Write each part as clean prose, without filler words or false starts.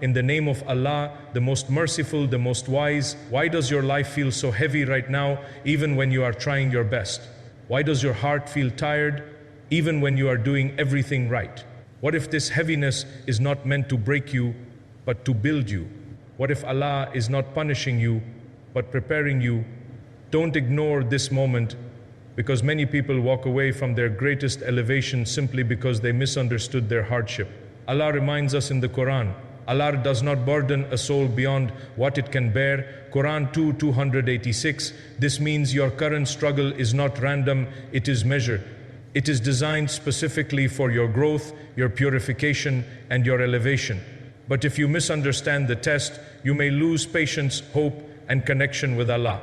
In the name of Allah, the most merciful, the most wise, why does your life feel so heavy right now, even when you are trying your best? Why does your heart feel tired, even when you are doing everything right? What if this heaviness is not meant to break you, but to build you? What if Allah is not punishing you, but preparing you? Don't ignore this moment, because many people walk away from their greatest elevation simply because they misunderstood their hardship. Allah reminds us in the Quran, Allah does not burden a soul beyond what it can bear. Quran 2:286. This means your current struggle is not random, it is measured. It is designed specifically for your growth, your purification, and your elevation. But if you misunderstand the test, you may lose patience, hope, and connection with Allah.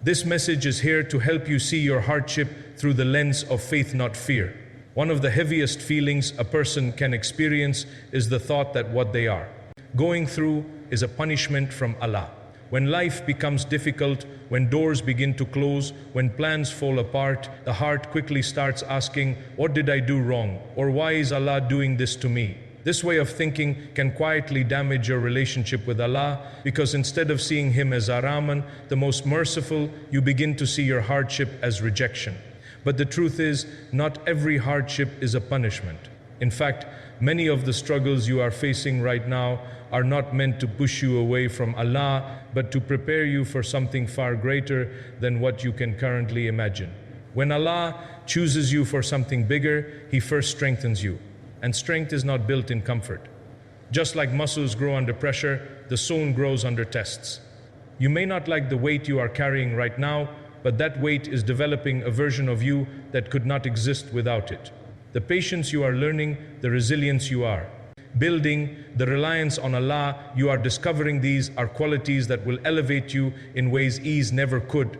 This message is here to help you see your hardship through the lens of faith, not fear. One of the heaviest feelings a person can experience is the thought that what they are going through is a punishment from Allah. When life becomes difficult, when doors begin to close, when plans fall apart, the heart quickly starts asking, what did I do wrong? Or why is Allah doing this to me? This way of thinking can quietly damage your relationship with Allah, because instead of seeing Him as Ar-Rahman, the most merciful, you begin to see your hardship as rejection. But the truth is, not every hardship is a punishment. In fact, many of the struggles you are facing right now are not meant to push you away from Allah, but to prepare you for something far greater than what you can currently imagine. When Allah chooses you for something bigger, He first strengthens you. And strength is not built in comfort. Just like muscles grow under pressure, the soul grows under tests. You may not like the weight you are carrying right now, but that weight is developing a version of you that could not exist without it. The patience you are learning, the resilience you are building, the reliance on Allah you are discovering, these are qualities that will elevate you in ways ease never could.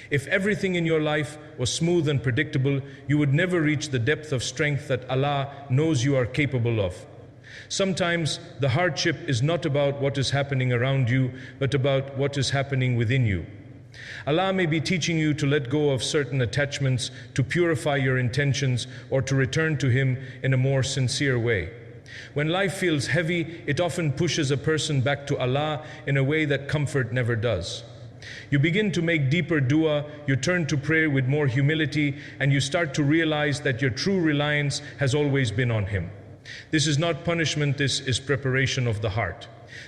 If everything in your life was smooth and predictable, you would never reach the depth of strength that Allah knows you are capable of. Sometimes the hardship is not about what is happening around you, but about what is happening within you. Allah may be teaching you to let go of certain attachments, to purify your intentions, or to return to Him in a more sincere way. When life feels heavy, it often pushes a person back to Allah in a way that comfort never does. You begin to make deeper dua, you turn to prayer with more humility, and you start to realize that your true reliance has always been on Him. This is not punishment, this is preparation of the heart.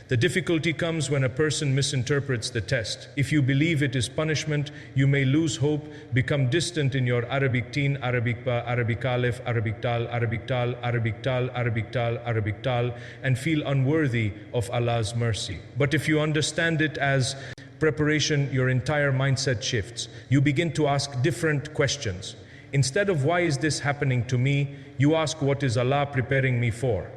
The difficulty comes when a person misinterprets the test. If you believe it is punishment, you may lose hope, become distant in your Arabic teen, Arabic ba, Arabic alif, Arabic tal, Arabic tal, Arabic tal, Arabic tal, Arabic tal, and feel unworthy of Allah's mercy. But if you understand it as preparation, your entire mindset shifts. You begin to ask different questions. Instead of why is this happening to me, you ask what is Allah preparing me for?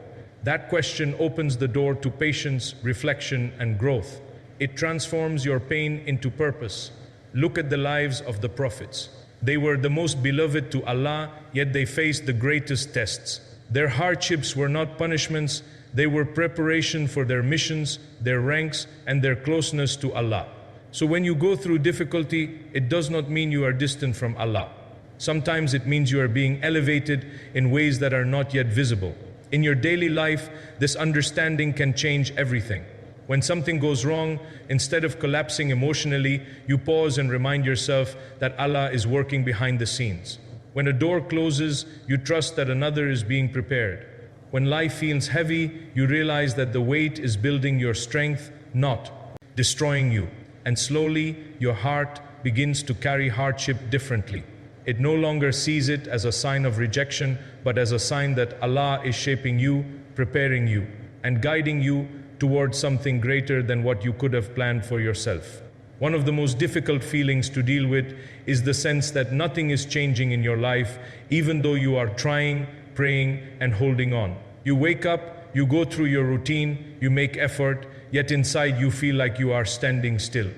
That question opens the door to patience, reflection, and growth. It transforms your pain into purpose. Look at the lives of the prophets. They were the most beloved to Allah, yet they faced the greatest tests. Their hardships were not punishments, they were preparation for their missions, their ranks, and their closeness to Allah. So when you go through difficulty, it does not mean you are distant from Allah. Sometimes it means you are being elevated in ways that are not yet visible. In your daily life, this understanding can change everything. When something goes wrong, instead of collapsing emotionally, you pause and remind yourself that Allah is working behind the scenes. When a door closes, you trust that another is being prepared. When life feels heavy, you realize that the weight is building your strength, not destroying you. And slowly, your heart begins to carry hardship differently. It no longer sees it as a sign of rejection, but as a sign that Allah is shaping you, preparing you, and guiding you towards something greater than what you could have planned for yourself. One of the most difficult feelings to deal with is the sense that nothing is changing in your life, even though you are trying, praying, and holding on. You wake up, you go through your routine, you make effort, yet inside you feel like you are standing still.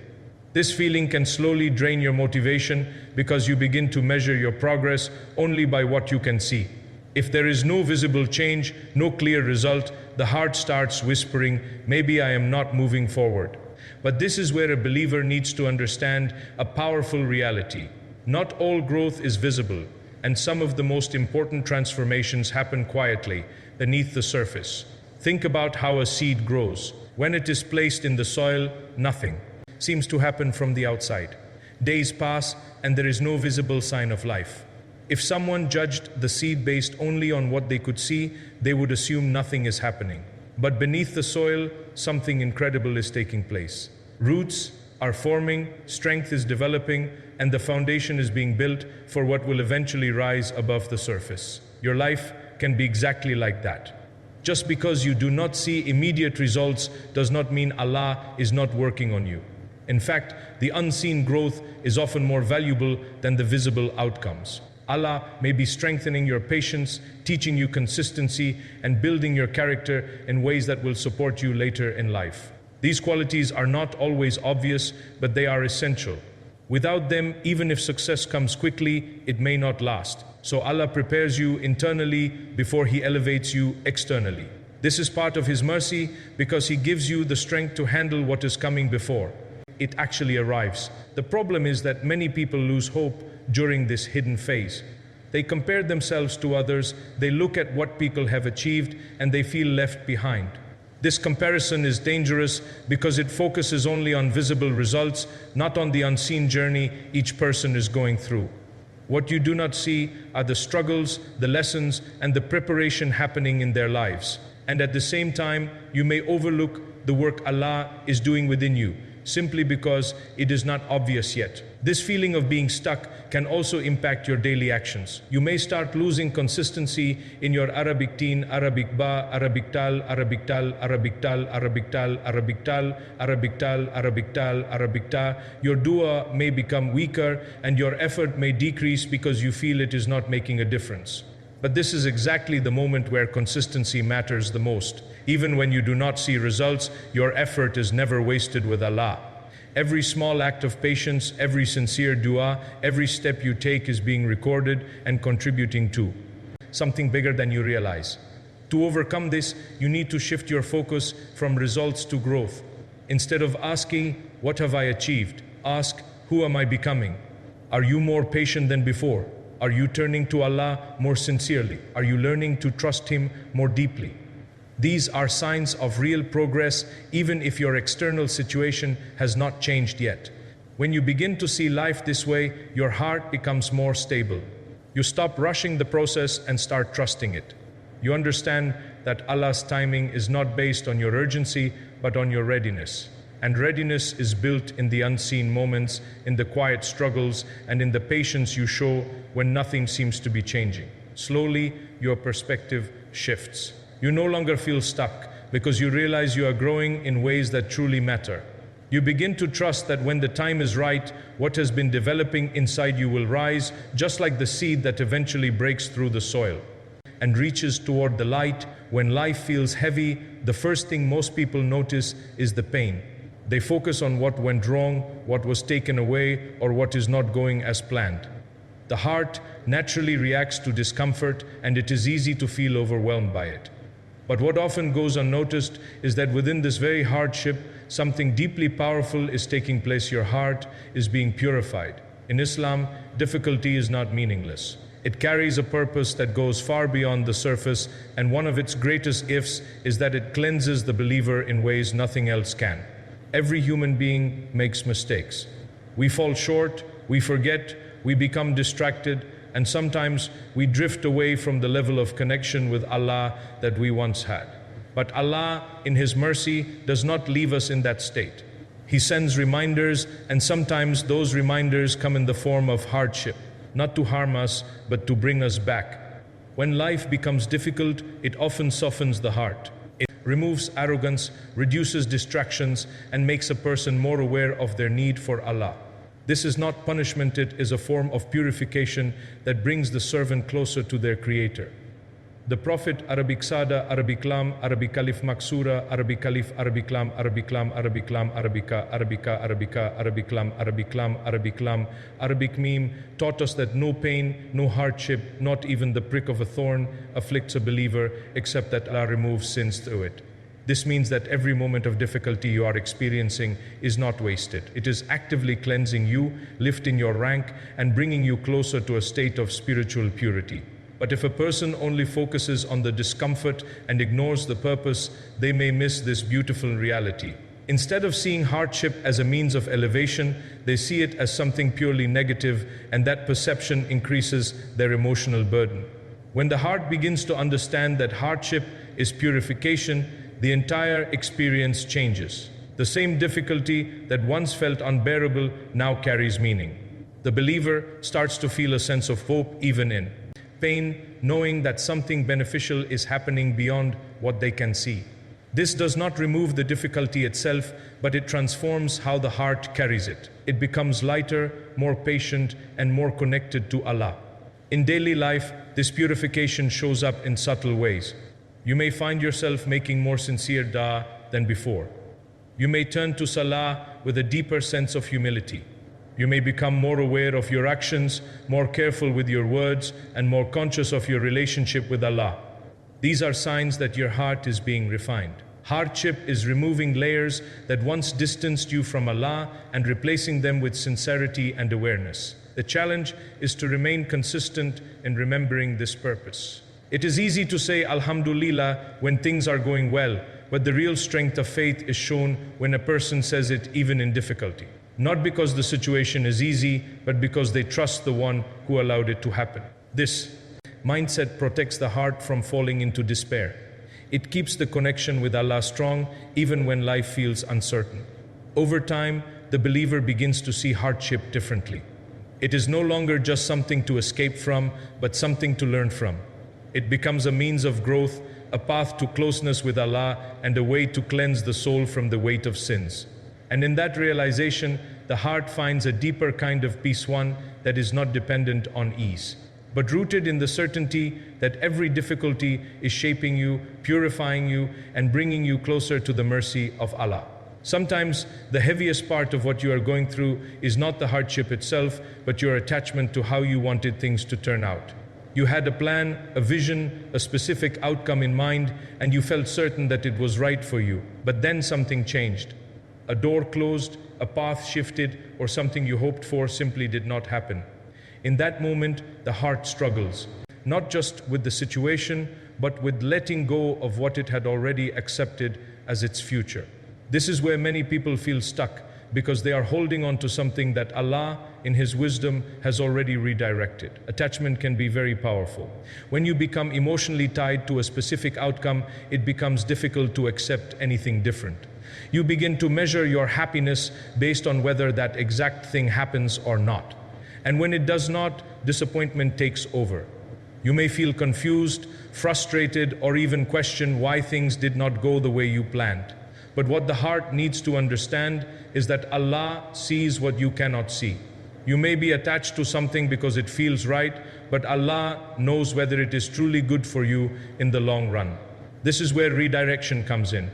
This feeling can slowly drain your motivation because you begin to measure your progress only by what you can see. If there is no visible change, no clear result, the heart starts whispering, maybe I am not moving forward. But this is where a believer needs to understand a powerful reality. Not all growth is visible, and some of the most important transformations happen quietly, beneath the surface. Think about how a seed grows. When it is placed in the soil, nothing seems to happen from the outside. Days pass and there is no visible sign of life. If someone judged the seed based only on what they could see, they would assume nothing is happening. But beneath the soil, something incredible is taking place. Roots are forming, strength is developing, and the foundation is being built for what will eventually rise above the surface. Your life can be exactly like that. Just because you do not see immediate results does not mean Allah is not working on you. In fact, the unseen growth is often more valuable than the visible outcomes. Allah may be strengthening your patience, teaching you consistency, and building your character in ways that will support you later in life. These qualities are not always obvious, but they are essential. Without them, even if success comes quickly, it may not last. So Allah prepares you internally before He elevates you externally. This is part of His mercy because He gives you the strength to handle what is coming before it actually arrives. The problem is that many people lose hope during this hidden phase. They compare themselves to others, they look at what people have achieved, and they feel left behind. This comparison is dangerous because it focuses only on visible results, not on the unseen journey each person is going through. What you do not see are the struggles, the lessons, and the preparation happening in their lives. And at the same time, you may overlook the work Allah is doing within you, simply because it is not obvious yet. This feeling of being stuck can also impact your daily actions. You may start losing consistency in your Arabic teen, Arabic ba, Arabic tal, Arabic tal, Arabic tal, Arabic tal, Arabic tal, Arabic tal, Arabic tal, Arabic ta. Your dua may become weaker and your effort may decrease because you feel it is not making a difference. But this is exactly the moment where consistency matters the most. Even when you do not see results, your effort is never wasted with Allah. Every small act of patience, every sincere dua, every step you take is being recorded and contributing to something bigger than you realize. To overcome this, you need to shift your focus from results to growth. Instead of asking, "What have I achieved?" ask, "Who am I becoming?" Are you more patient than before? Are you turning to Allah more sincerely? Are you learning to trust Him more deeply? These are signs of real progress, even if your external situation has not changed yet. When you begin to see life this way, your heart becomes more stable. You stop rushing the process and start trusting it. You understand that Allah's timing is not based on your urgency, but on your readiness. And readiness is built in the unseen moments, in the quiet struggles, and in the patience you show when nothing seems to be changing. Slowly, your perspective shifts. You no longer feel stuck because you realize you are growing in ways that truly matter. You begin to trust that when the time is right, what has been developing inside you will rise, just like the seed that eventually breaks through the soil and reaches toward the light. When life feels heavy, the first thing most people notice is the pain. They focus on what went wrong, what was taken away, or what is not going as planned. The heart naturally reacts to discomfort, and it is easy to feel overwhelmed by it. But what often goes unnoticed is that within this very hardship, something deeply powerful is taking place. Your heart is being purified. In Islam, difficulty is not meaningless. It carries a purpose that goes far beyond the surface, and one of its greatest gifts is that it cleanses the believer in ways nothing else can. Every human being makes mistakes. We fall short, we forget, we become distracted, and sometimes we drift away from the level of connection with Allah that we once had. But Allah, in His mercy, does not leave us in that state. He sends reminders, and sometimes those reminders come in the form of hardship, not to harm us, but to bring us back. When life becomes difficult, it often softens the heart. It removes arrogance, reduces distractions, and makes a person more aware of their need for Allah. This is not punishment, it is a form of purification that brings the servant closer to their Creator. The Prophet, Arabic Sada, Arabic Lam, Arabic Alif Maksura, Arabic Alif, Arabic Lam, Arabic Lam, Arabic Lam, Arabica, Arabica, Arabica, Arabic Lam, Arabic Lam, Arabic Lam, Arabic Meme taught us that no pain, no hardship, not even the prick of a thorn afflicts a believer except that Allah removes sins through it. This means that every moment of difficulty you are experiencing is not wasted. It is actively cleansing you, lifting your rank, and bringing you closer to a state of spiritual purity. But if a person only focuses on the discomfort and ignores the purpose, they may miss this beautiful reality. Instead of seeing hardship as a means of elevation, they see it as something purely negative, and that perception increases their emotional burden. When the heart begins to understand that hardship is purification, the entire experience changes. The same difficulty that once felt unbearable now carries meaning. The believer starts to feel a sense of hope even in pain, knowing that something beneficial is happening beyond what they can see. This does not remove the difficulty itself, but it transforms how the heart carries it. It becomes lighter, more patient, and more connected to Allah. In daily life, this purification shows up in subtle ways. You may find yourself making more sincere dua than before. You may turn to salah with a deeper sense of humility. You may become more aware of your actions, more careful with your words, and more conscious of your relationship with Allah. These are signs that your heart is being refined. Hardship is removing layers that once distanced you from Allah and replacing them with sincerity and awareness. The challenge is to remain consistent in remembering this purpose. It is easy to say Alhamdulillah when things are going well, but the real strength of faith is shown when a person says it even in difficulty. Not because the situation is easy, but because they trust the one who allowed it to happen. This mindset protects the heart from falling into despair. It keeps the connection with Allah strong even when life feels uncertain. Over time, the believer begins to see hardship differently. It is no longer just something to escape from, but something to learn from. It becomes a means of growth, a path to closeness with Allah, and a way to cleanse the soul from the weight of sins. And in that realization, the heart finds a deeper kind of peace, one that is not dependent on ease, but rooted in the certainty that every difficulty is shaping you, purifying you, and bringing you closer to the mercy of Allah. Sometimes the heaviest part of what you are going through is not the hardship itself, but your attachment to how you wanted things to turn out. You had a plan, a vision, a specific outcome in mind, and you felt certain that it was right for you. But then something changed. A door closed, a path shifted, or something you hoped for simply did not happen. In that moment, the heart struggles, not just with the situation, but with letting go of what it had already accepted as its future. This is where many people feel stuck, because they are holding on to something that Allah, in His wisdom, has already redirected. Attachment can be very powerful. When you become emotionally tied to a specific outcome, it becomes difficult to accept anything different. You begin to measure your happiness based on whether that exact thing happens or not. And when it does not, disappointment takes over. You may feel confused, frustrated, or even question why things did not go the way you planned. But what the heart needs to understand is that Allah sees what you cannot see. You may be attached to something because it feels right, but Allah knows whether it is truly good for you in the long run. This is where redirection comes in.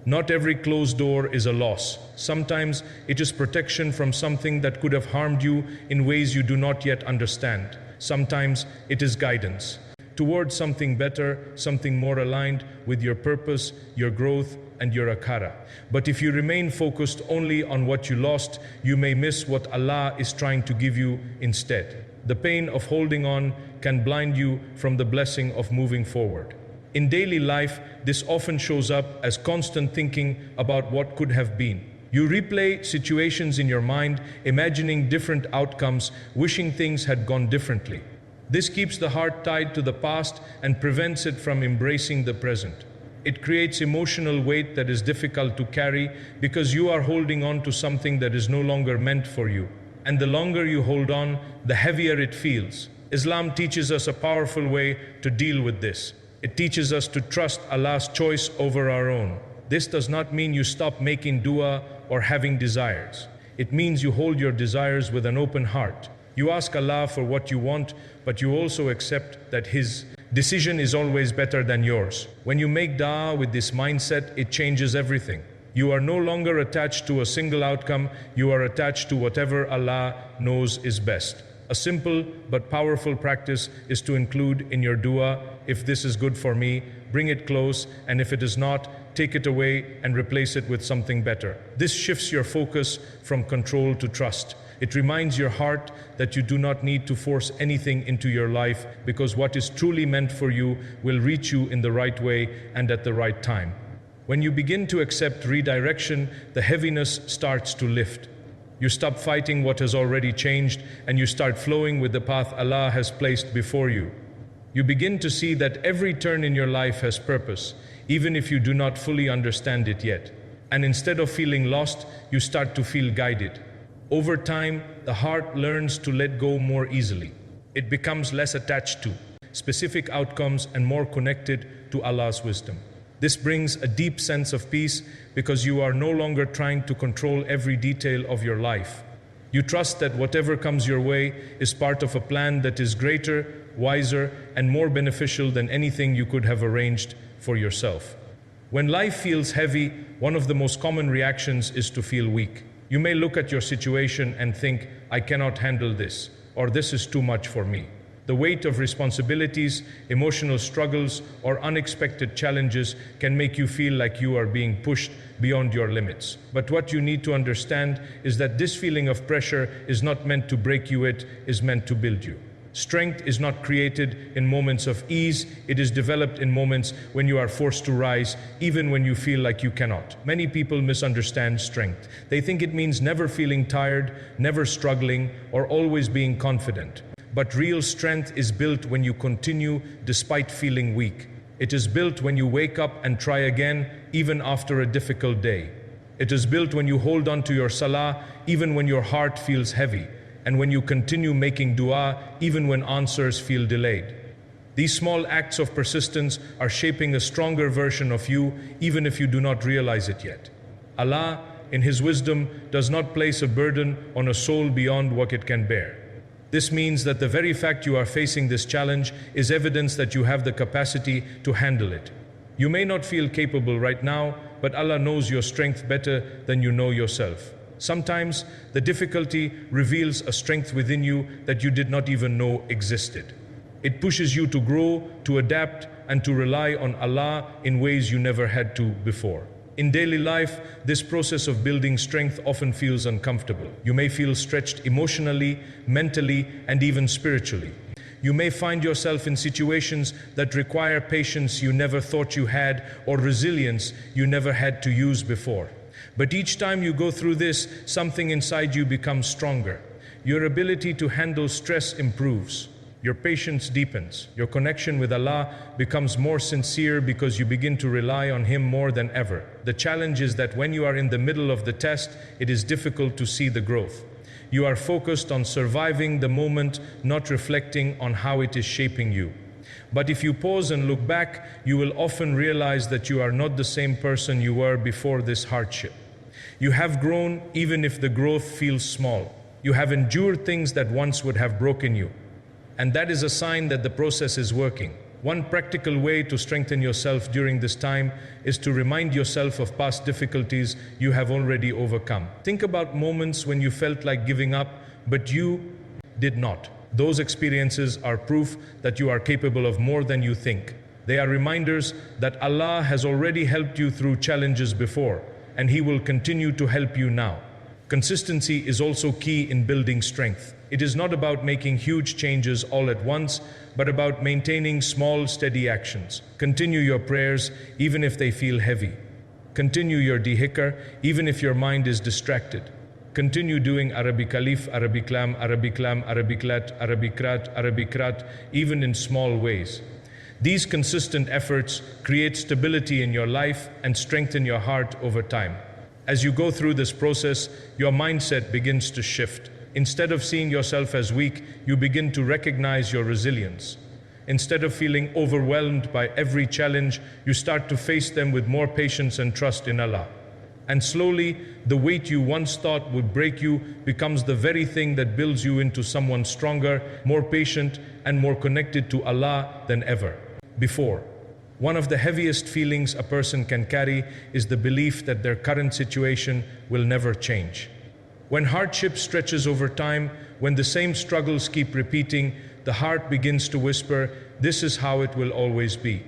Not every closed door is a loss. Sometimes it is protection from something that could have harmed you in ways you do not yet understand. Sometimes it is guidance towards something better, something more aligned with your purpose, your growth, and your akara. But if you remain focused only on what you lost, you may miss what Allah is trying to give you instead. The pain of holding on can blind you from the blessing of moving forward. In daily life, this often shows up as constant thinking about what could have been. You replay situations in your mind, imagining different outcomes, wishing things had gone differently. This keeps the heart tied to the past and prevents it from embracing the present. It creates emotional weight that is difficult to carry because you are holding on to something that is no longer meant for you. And the longer you hold on, the heavier it feels. Islam teaches us a powerful way to deal with this. It teaches us to trust Allah's choice over our own. This does not mean you stop making dua or having desires. It means you hold your desires with an open heart. You ask Allah for what you want, but you also accept that His decision is always better than yours. When you make dua with this mindset, it changes everything. You are no longer attached to a single outcome, you are attached to whatever Allah knows is best. A simple but powerful practice is to include in your dua, if this is good for me, bring it close, and if it is not, take it away and replace it with something better. This shifts your focus from control to trust. It reminds your heart that you do not need to force anything into your life, because what is truly meant for you will reach you in the right way and at the right time. When you begin to accept redirection, the heaviness starts to lift. You stop fighting what has already changed, and you start flowing with the path Allah has placed before you. You begin to see that every turn in your life has purpose, even if you do not fully understand it yet. And instead of feeling lost, you start to feel guided. Over time, the heart learns to let go more easily. It becomes less attached to specific outcomes and more connected to Allah's wisdom. This brings a deep sense of peace, because you are no longer trying to control every detail of your life. You trust that whatever comes your way is part of a plan that is greater, wiser, and more beneficial than anything you could have arranged for yourself. When life feels heavy, one of the most common reactions is to feel weak. You may look at your situation and think, I cannot handle this, or this is too much for me. The weight of responsibilities, emotional struggles, or unexpected challenges can make you feel like you are being pushed beyond your limits. But what you need to understand is that this feeling of pressure is not meant to break you, it is meant to build you. Strength is not created in moments of ease, it is developed in moments when you are forced to rise, even when you feel like you cannot. Many people misunderstand strength. They think it means never feeling tired, never struggling, or always being confident. But real strength is built when you continue despite feeling weak. It is built when you wake up and try again, even after a difficult day. It is built when you hold on to your salah, even when your heart feels heavy, and when you continue making dua, even when answers feel delayed. These small acts of persistence are shaping a stronger version of you, even if you do not realize it yet. Allah, in His wisdom, does not place a burden on a soul beyond what it can bear. This means that the very fact you are facing this challenge is evidence that you have the capacity to handle it. You may not feel capable right now, but Allah knows your strength better than you know yourself. Sometimes the difficulty reveals a strength within you that you did not even know existed. It pushes you to grow, to adapt, and to rely on Allah in ways you never had to before. In daily life, this process of building strength often feels uncomfortable. You may feel stretched emotionally, mentally, and even spiritually. You may find yourself in situations that require patience you never thought you had, or resilience you never had to use before. But each time you go through this, something inside you becomes stronger. Your ability to handle stress improves. Your patience deepens. Your connection with Allah becomes more sincere because you begin to rely on Him more than ever. The challenge is that when you are in the middle of the test, it is difficult to see the growth. You are focused on surviving the moment, not reflecting on how it is shaping you. But if you pause and look back, you will often realize that you are not the same person you were before this hardship. You have grown, even if the growth feels small. You have endured things that once would have broken you. And that is a sign that the process is working. One practical way to strengthen yourself during this time is to remind yourself of past difficulties you have already overcome. Think about moments when you felt like giving up, but you did not. Those experiences are proof that you are capable of more than you think. They are reminders that Allah has already helped you through challenges before, and He will continue to help you now. Consistency is also key in building strength. It is not about making huge changes all at once, but about maintaining small, steady actions. Continue your prayers, even if they feel heavy. Continue your dhikr, even if your mind is distracted. Continue doing Arabic Alif, Arabic Lam, Arabic Lam, Arabic Lat, Arabic Rat, Arabic Rat, even in small ways. These consistent efforts create stability in your life and strengthen your heart over time. As you go through this process, your mindset begins to shift. Instead of seeing yourself as weak, you begin to recognize your resilience. Instead of feeling overwhelmed by every challenge, you start to face them with more patience and trust in Allah. And slowly, the weight you once thought would break you becomes the very thing that builds you into someone stronger, more patient, and more connected to Allah than ever before. One of the heaviest feelings a person can carry is the belief that their current situation will never change. When hardship stretches over time, when the same struggles keep repeating, the heart begins to whisper, "This is how it will always be."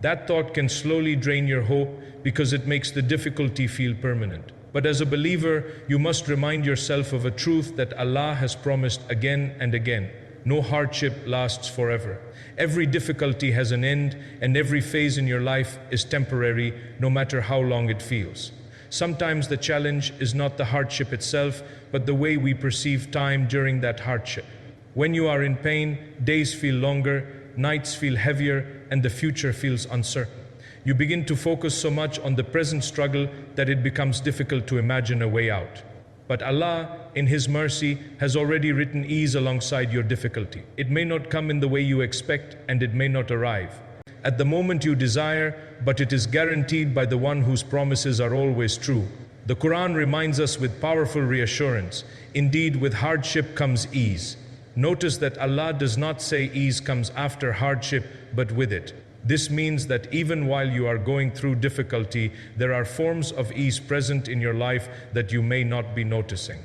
That thought can slowly drain your hope because it makes the difficulty feel permanent. But as a believer, you must remind yourself of a truth that Allah has promised again and again. No hardship lasts forever. Every difficulty has an end, and every phase in your life is temporary, no matter how long it feels. Sometimes the challenge is not the hardship itself, but the way we perceive time during that hardship. When you are in pain, days feel longer, nights feel heavier, and the future feels uncertain. You begin to focus so much on the present struggle that it becomes difficult to imagine a way out. But Allah, in His mercy, has already written ease alongside your difficulty. It may not come in the way you expect, and it may not arrive at the moment you desire, but it is guaranteed by the one whose promises are always true. The Quran reminds us with powerful reassurance, indeed with hardship comes ease. Notice that Allah does not say ease comes after hardship, but with it. This means that even while you are going through difficulty, there are forms of ease present in your life that you may not be noticing.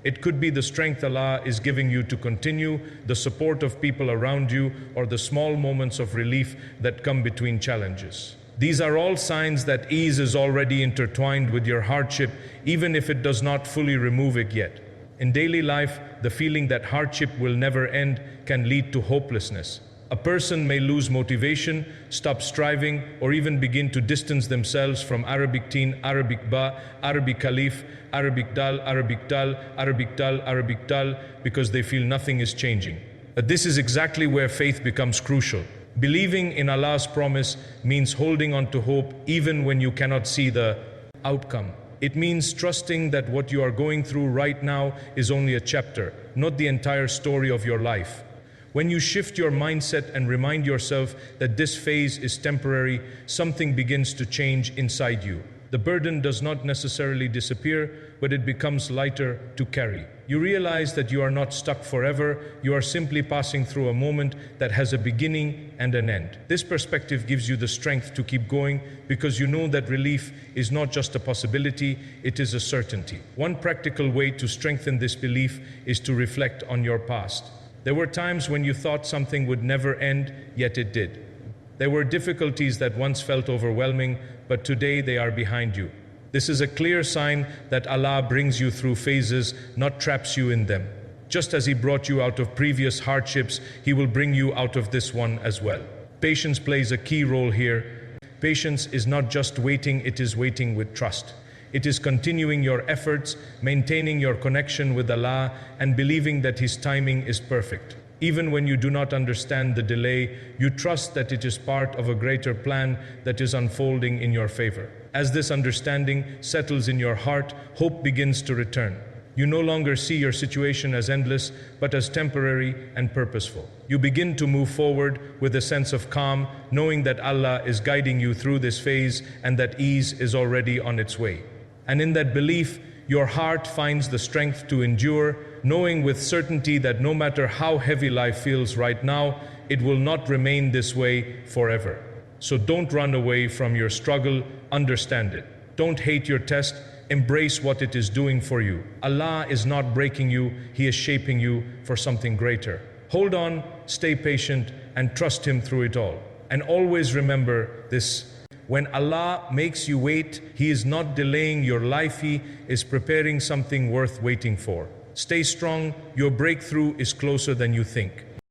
It could be the strength Allah is giving you to continue, the support of people around you, or the small moments of relief that come between challenges. These are all signs that ease is already intertwined with your hardship, even if it does not fully remove it yet. In daily life, the feeling that hardship will never end can lead to hopelessness. A person may lose motivation, stop striving, or even begin to distance themselves from Arabic teen, Arabic ba, Arabic alif, Arabic dal, Arabic dal, Arabic dal, Arabic dal, because they feel nothing is changing. But this is exactly where faith becomes crucial. Believing in Allah's promise means holding on to hope even when you cannot see the outcome. It means trusting that what you are going through right now is only a chapter, not the entire story of your life. When you shift your mindset and remind yourself that this phase is temporary, something begins to change inside you. The burden does not necessarily disappear, but it becomes lighter to carry. You realize that you are not stuck forever, you are simply passing through a moment that has a beginning and an end. This perspective gives you the strength to keep going because you know that relief is not just a possibility, it is a certainty. One practical way to strengthen this belief is to reflect on your past. There were times when you thought something would never end, yet it did. There were difficulties that once felt overwhelming, but today they are behind you. This is a clear sign that Allah brings you through phases, not traps you in them. Just as He brought you out of previous hardships, He will bring you out of this one as well. Patience plays a key role here. Patience is not just waiting, it is waiting with trust. It is continuing your efforts, maintaining your connection with Allah, and believing that His timing is perfect. Even when you do not understand the delay, you trust that it is part of a greater plan that is unfolding in your favor. As this understanding settles in your heart, hope begins to return. You no longer see your situation as endless, but as temporary and purposeful. You begin to move forward with a sense of calm, knowing that Allah is guiding you through this phase and that ease is already on its way. And in that belief, your heart finds the strength to endure, knowing with certainty that no matter how heavy life feels right now, it will not remain this way forever. So don't run away from your struggle, understand it. Don't hate your test, embrace what it is doing for you. Allah is not breaking you, He is shaping you for something greater. Hold on, stay patient, and trust Him through it all. And always remember this. When Allah makes you wait, He is not delaying your life, He is preparing something worth waiting for. Stay strong, your breakthrough is closer than you think.